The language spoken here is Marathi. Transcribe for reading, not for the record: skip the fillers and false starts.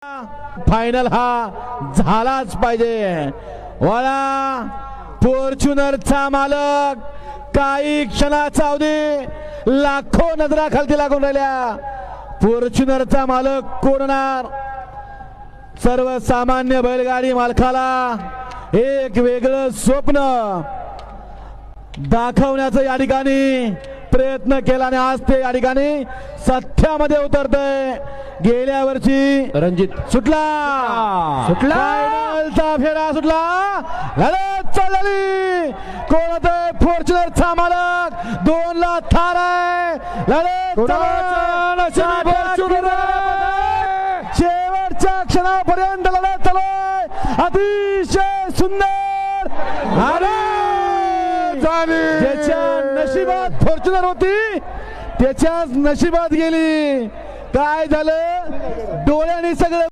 फायनल हा झालाच पाहिजे। वळा फॉर्च्युनरचा मालक काही क्षणाचा अवधी लाखो नजरा खालती लागून राहिल्या। फॉर्च्युनरचा मालक कोण होणार? सर्वसामान्य बैलगाडी मालकाला एक वेगळं स्वप्न दाखवण्याचा या ठिकाणी प्रयत्न केला आणि आज ते या ठिकाणी सत्यामध्ये उतरतंय। गेल्या वर्षी रणजित सुटला फायनलचा फेरा सुटला, लढत चालली। कोण होतंय? फॉर्च्युनरचा मालक 2 ला थार आहे। लढत शेवटच्या क्षणापर्यंत लढत चालू आहे। अतिशय सुंदर ज्याच्या नशिबात फॉर्च्युनर होती त्याच्याच नशिबात गेली। काय झालं? डोळ्याने सगळं